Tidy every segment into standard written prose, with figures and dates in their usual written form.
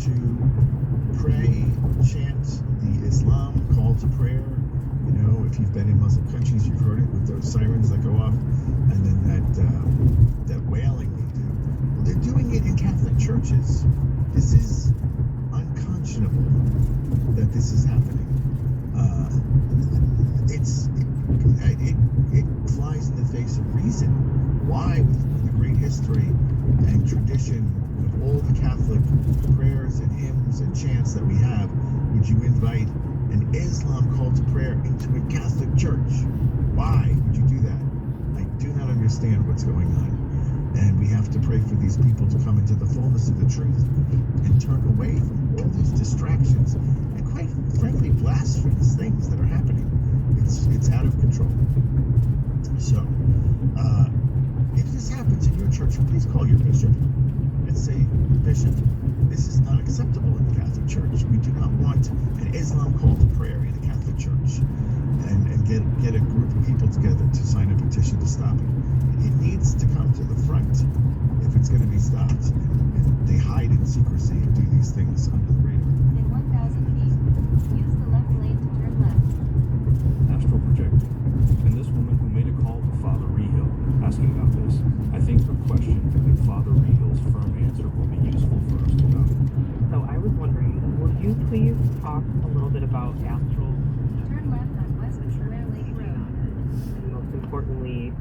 to pray, chant the Islam call to prayer. You know, if you've been in Muslim countries, you've heard it with those sirens that go off, and then that wailing they do. Well, they're doing it in Catholic churches. This is unconscionable that this is happening. It flies in the face of reason. Why, with the great history and tradition of all the Catholic prayers and hymns and chants that we have, would you invite an Islam call to prayer into a Catholic church? Why would you do that? I do not understand what's going on. And we have to pray for these people to come into the fullness of the truth and turn away from all these distractions and, quite frankly, blasphemous things that are happening. It's out of control. So, if this happens in your church, please call your bishop and say, Bishop, this is not acceptable in the Catholic Church. We do not want an Islam call to prayer in a Catholic Church. And get a group of people together to sign a petition to stop it. It needs to come to the front if it's going to be stopped. And they hide in secrecy and do these things under the radar. In 1,000 feet, use the left lane to turn left. Astral projecting. And this woman who made a call to Father Rehill asking about this, I think her question and Father Rehill's firm answer will be useful for us to know. So I was wondering, will you please talk a little bit about astral? Turn left on West Ventura Lake Road. And most importantly,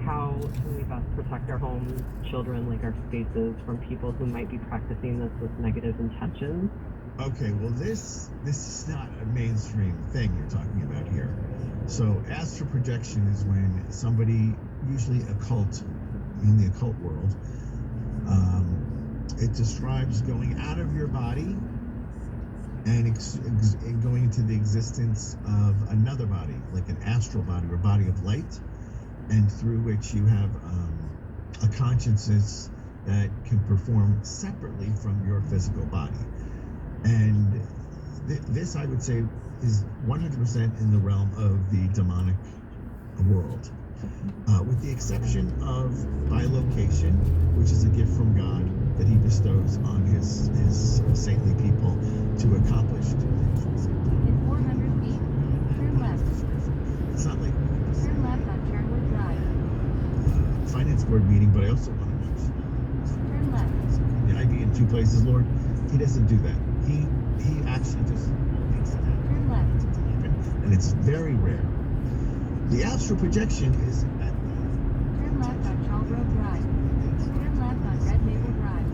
how can we best protect our homes, children, like our spaces, from people who might be practicing this with negative intentions? Okay, well, this is not a mainstream thing you're talking about here. So astral projection is when somebody, usually occult, in the occult world, it describes going out of your body and going into the existence of another body, like an astral body or body of light, and through which you have a consciousness that can perform separately from your physical body. And this, I would say, is 100% in the realm of the demonic world, with the exception of bilocation, which is a gift from God that he bestows on his saintly people to accomplish things. In 400 feet, turn left. It's not like Turn left on Charnwood Drive. finance board meeting, but I also want to mention Turn left. the I be in two places, Lord. He doesn't do that. He actually just makes it happen. Turn left. And it's very rare. The astral projection is at Turn left on Charlgrove Drive. Turn left on Red Maple Drive.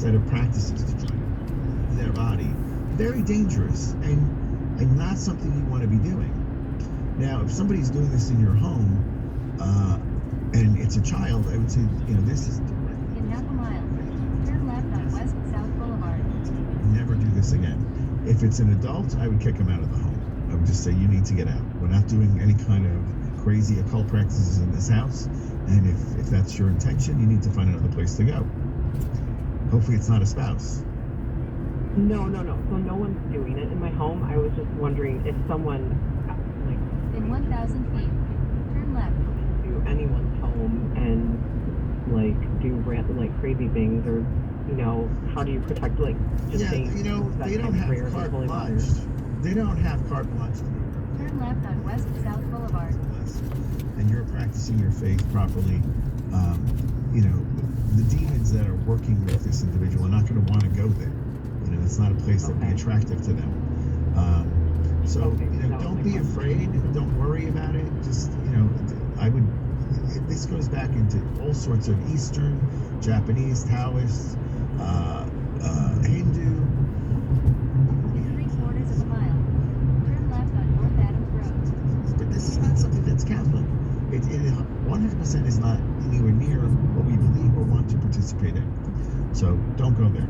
set of practices to try to move their body. Very dangerous and not something you want to be doing. Now, if somebody's doing this in your home and it's a child, I would say, this is direct. In half a mile, turn left on West South Boulevard. Never do this again. If it's an adult, I would kick them out of the home. I would just say, you need to get out. We're not doing any kind of crazy occult practices in this house. And if that's your intention, you need to find another place to go. Hopefully it's not a spouse. No. So no one's doing it in my home. I was just wondering if someone, In 1,000 feet, turn left. to anyone's home and do crazy things, or how do you protect just saying they don't have carte blanche. They don't have carte blanche. Turn left on West South Boulevard. And you're practicing your faith properly. The demons that are working with this individual are not going to want to go there. It's not a place that would be attractive to them. Don't be afraid. Don't worry about it. Just, this goes back into all sorts of Eastern, Japanese, Taoist, Hindu. In 3/4 of a mile, turn left on North Adams Road. But this is not something that's Catholic. It 100% is not anywhere near what we believe or want to participate in. So don't go there.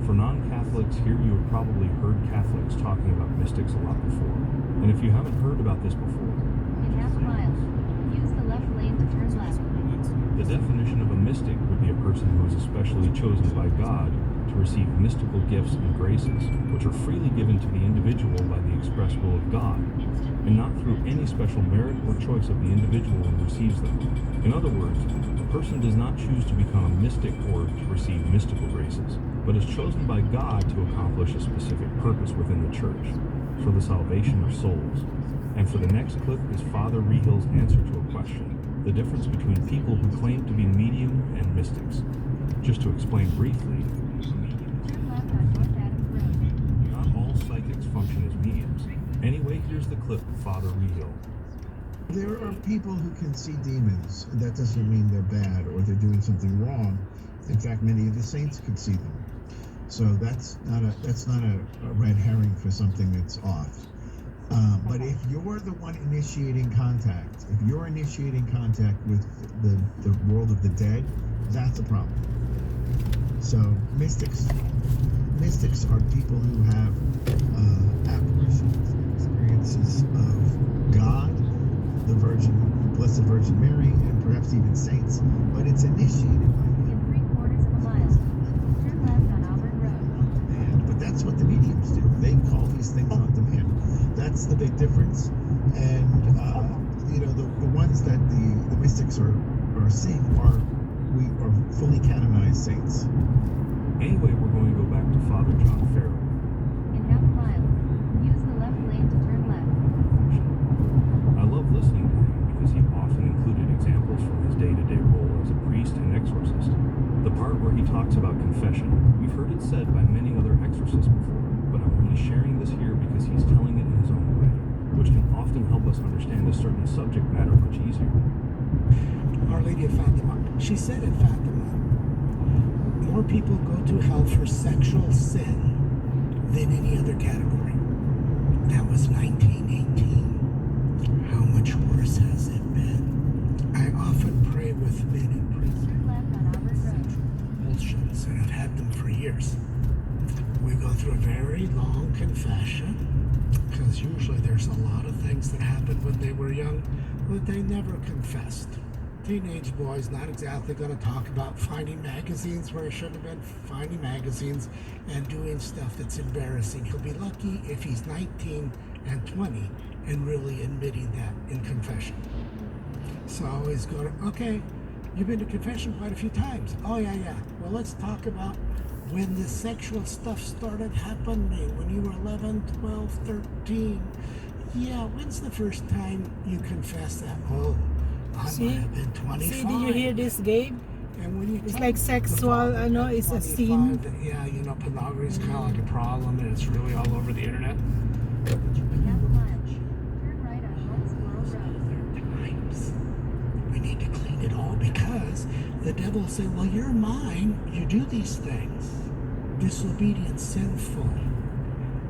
For non-Catholics, here you have probably heard Catholics talking about mystics a lot before. And if you haven't heard about this before, In half a mile, use the left lane to turn left. The definition of a mystic would be a person who is especially chosen by God to receive mystical gifts and graces, which are freely given to the individual by the express will of God, and not through any special merit or choice of the individual who receives them. In other words, a person does not choose to become a mystic or to receive mystical graces, but is chosen by God to accomplish a specific purpose within the church, for the salvation of souls. And for the next clip is Father Rehill's answer to a question: the difference between people who claim to be medium and mystics. Just to explain briefly, Turn left on North Adams Road. not all psychics function as mediums. Anyway, here's the clip of Father Rehill. There are people who can see demons. That doesn't mean they're bad or they're doing something wrong. In fact, many of the saints could see them. So that's not a red herring for something that's off. But if you're the one initiating contact, if you're initiating contact with the world of the dead, that's a problem. So mystics are people who have apparitions and experiences of God, the Blessed Virgin Mary, and perhaps even saints. But it's initiated by In 3/4 of a mile, turn left on Auburn Road. demand. But that's what the mediums do. They call these things on demand. That's the big difference. And the ones that the mystics are seeing are fully canonized saints. Anyway, we're going to go back to Father John Farrell. In half a mile, use the left lane to turn left. I love listening to him because he often included examples from his day-to-day role as a priest and exorcist. The part where he talks about confession, we've heard it said by many other exorcists before, but I'm only sharing this here because he's telling it in his own way, which can often help us understand a certain subject matter much easier. Our Lady of Fatima, she said in Fatima, more people go to hell for sexual sin than any other category. That was 1918. How much worse has it been? I often pray with men in prison. Turn left on Auburn Road. Compulsions, and I've had them for years. We go through a very long confession, because usually there's a lot of things that happened when they were young that they never confessed. Teenage boys not exactly going to talk about finding magazines where he shouldn't have been finding magazines and doing stuff that's embarrassing. He'll be lucky if he's 19 and 20 and really admitting that in confession. So I always go to, okay, you've been to confession quite a few times. Oh, yeah. Well, let's talk about when the sexual stuff started happening, when you were 11, 12, 13. Yeah, when's the first time you confessed that? Oh, I might have been 25. See, did you hear this, Gabe? And when you It's tell like the sexual, father I know at it's a 25 sin. that, yeah, pornography is kind of like a problem and it's really all over the internet. In half a mile, turn right on North Squirrel Road. Times we need to clean it all because the devil will say, well, you're mine, you do these things. Disobedient, sinful.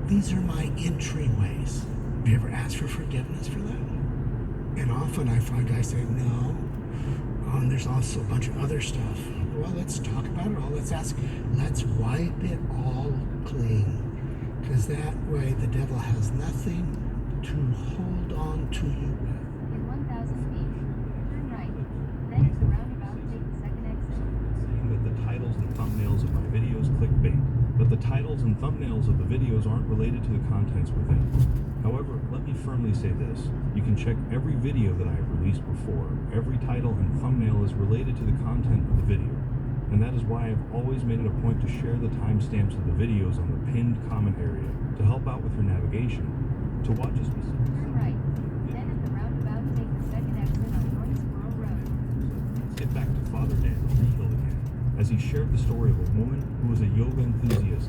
These are my entryways. Have you ever asked for forgiveness for that? And often I find guys say, no. And there's also a bunch of other stuff. Well, let's talk about it all. Let's wipe it all clean. Because that way the devil has nothing to hold on to you with. In 1,000 feet, turn right. Then at the roundabout, take the second exit. Saying that the titles and thumbnails of my videos clickbait, but the titles and thumbnails of the videos aren't related to the contents within. However, let me firmly say this. You can check every video that I have released before. Every title and thumbnail is related to the content of the video. And that is why I've always made it a point to share the timestamps of the videos on the pinned comment area to help out with your navigation. To watch a specific Turn right. Then at the roundabout, take the second exit on North Squirrel Road. Let's get back to Father Daniel Rehill again, as he shared the story of a woman who was a yoga enthusiast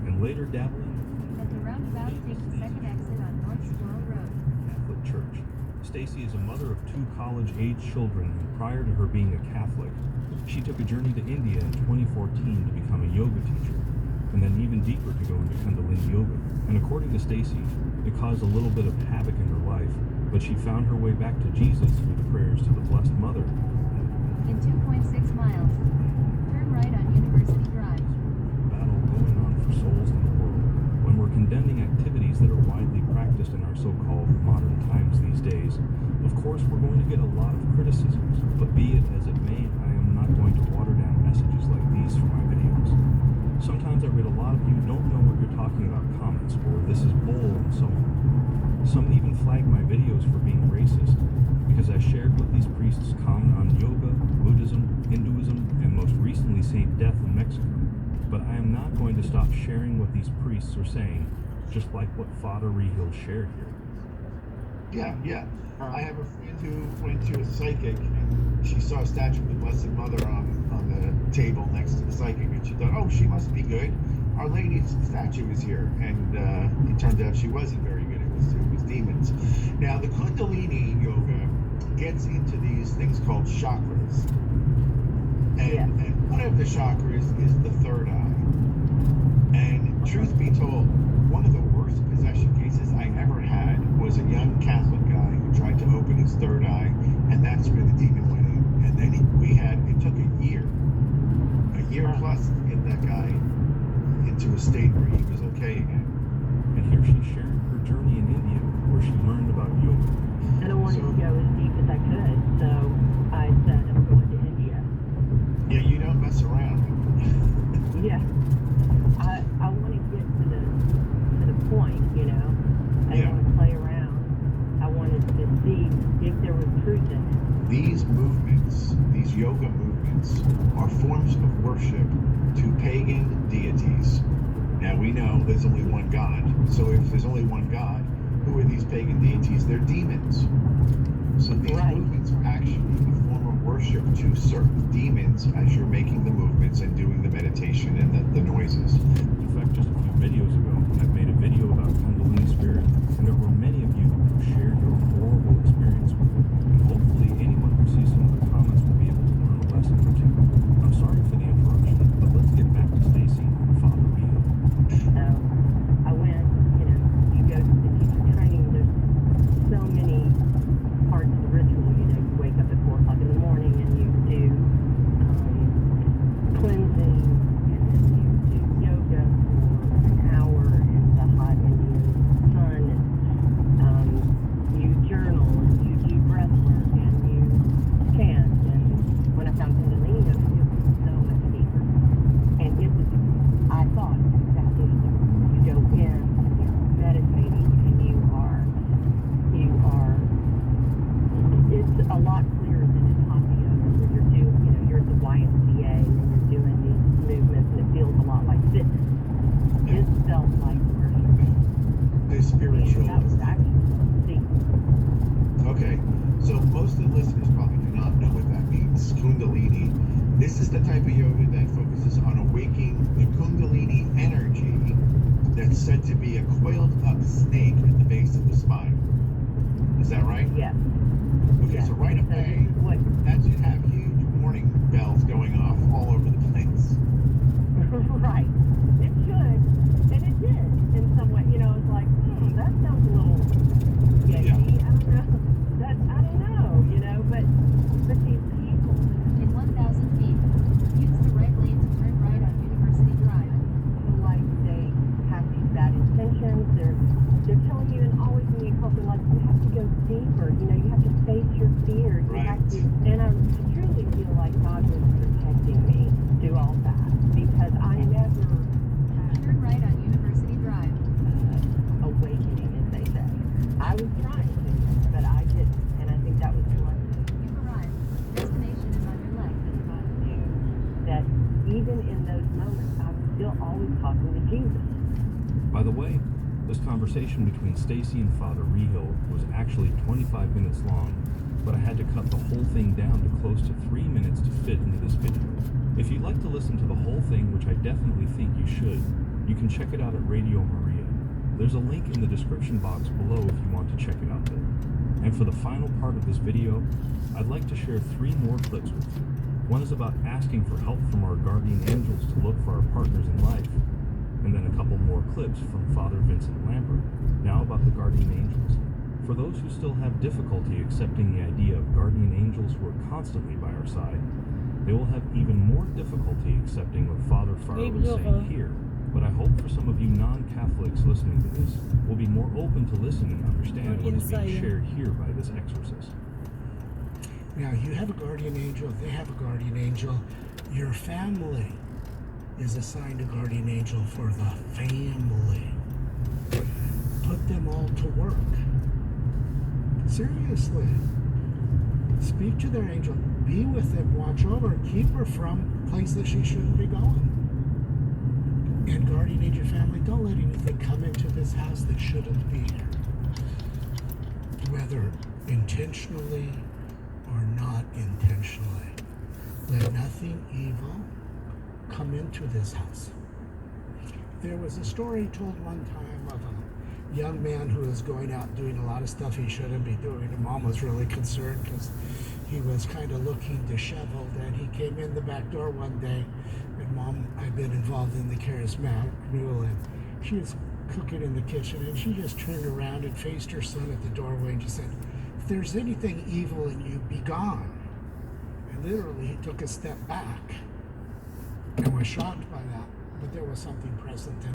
and later dabbling At the roundabout, take the second exit on North Squirrel Road. Catholic Church. Stacy is a mother of 2 college-age children, and prior to her being a Catholic, she took a journey to India in 2014 to become a yoga teacher, and then even deeper to go into Kundalini Yoga. And according to Stacy, it caused a little bit of havoc in her life, but she found her way back to Jesus through the prayers to the Blessed Mother. In 2.6 miles, turn right on University Drive. Battle going on for souls in the world. When we're condemning activities that are widely practiced in our so-called modern times these days, of course we're going to get a lot of criticisms, but be it as it may, I don't know what you're talking about comments, or this is bull, and so on. Some even flagged my videos for being racist because I shared what these priests comment on yoga, Buddhism, Hinduism, and most recently Saint Death in Mexico. But I am not going to stop sharing what these priests are saying, just like what Father Rehill shared here. Yeah. I have a friend who went to a psychic and she saw a statue of the Blessed Mother on the table next to the psychic, and she thought, oh, she must be good. Our Lady's statue is here, and it turned out she wasn't very good. It was demons. Now, the Kundalini yoga gets into these things called chakras, and one of the chakras is the third eye. And truth be told, one of the worst possession cases I ever had was a young Catholic guy who tried to open his third eye, and that's where the demon went in. And then it took a year plus to get that guy into a state where he was okay again. And here she's sharing her journey in India, where she learned about yoga. And I wanted to go as deep as I could, so I said I'm going to India. Yeah, you don't mess around. Yeah. I want to get to the point, you know. I don't want to play around. I wanted to see if there was truth in it. These movements, these yoga movements, are forms of worship to pagan deities. Now we know there's only one God. So if there's only one God, who are these pagan deities? They're demons. So these movements are actually a form of worship to certain demons as you're making the movements and doing the meditation and the noises. In fact, just a few videos ago, I made a video about Kundalini Spirit, and there were many of you who shared your horrible experience with it. And hopefully anyone who sees some of the comments will be able to learn a lesson or two. I'm sorry for the interruption, but let's get back to Stacy and Father Rehill. So I went, you know, you go to the teacher training, there's so many parts of the ritual. You know, you wake up at 4 o'clock in the morning and you do cleansing, and then you do yoga for an hour in the hot Indian sun, and you journal, and you do breath work, and you chant. And when I found Kundalini yoga, it was so much deeper. And it was, I thought, exactly the same. You go in, you're meditating, and you are, it's a lot clearer than in Hatha yoga, where you're doing, you know, you're at the YMCA and you're doing these movements, and it feels a lot like fitness. This felt like worship. The spiritual. That was actually deep. Okay, so most of the listeners probably do not know what that means. Kundalini. This is the type of yoga that focuses on awakening the Kundalini energy that's said to be a coiled up snake at the base of the spine. Is that right? Yes. Okay, so right away, that should have huge warning bells going off all over the place. Right. It should. And it did in some way. You know, it's like, that sounds a little yanky. Yeah. I don't know, you know, but these people. In 1,000 feet, use the right lane to turn right on University Drive. Like they have these bad intentions. They're telling you, and always in the occult, they're like, you have to go deeper. You know, you have to face your fears. You have to, and I truly feel like God was protecting me through all that, because I never Turn right on University Drive. awakening, as they say. I was trying to, but I didn't, and I think that was the lesson. You've arrived. Destination is on your left. I knew that even in those moments, I was still always talking to Jesus. By the way, this conversation between Stacy and Father Rehill was actually 25 minutes long, but I had to cut the whole thing down to close to 3 minutes to fit into this video. If you'd like to listen to the whole thing, which I definitely think you should, you can check it out at Radio Maria. There's a link in the description box below if you want to check it out there. And for the final part of this video, I'd like to share 3 more clips with you. One is about asking for help from our guardian angels to look for our partners in life, and then a couple more clips from Father Vincent Lambert, now about the guardian angels. For those who still have difficulty accepting the idea of guardian angels who are constantly by our side, they will have even more difficulty accepting what Father Farah was saying here. But I hope for some of you non-Catholics listening to this will be more open to listen and understand what is being shared here by this exorcist. Now, you have a guardian angel, they have a guardian angel. Your family is assigned a guardian angel for the family. Put them all to work. Seriously. Speak to their angel. Be with them. Watch over her. Keep her from places she shouldn't be going. And guardian angel family, don't let anything come into this house that shouldn't be here. Whether intentionally or not intentionally. Let nothing evil come into this house. There was a story told one time of a young man who was going out doing a lot of stuff he shouldn't be doing, and Mom was really concerned because he was kind of looking disheveled, and he came in the back door one day, and Mom had been involved in the charismatic renewal, and she was cooking in the kitchen, and she just turned around and faced her son at the doorway and just said, "If there's anything evil in you, be gone." And literally he took a step back and was shocked by that, but there was something present in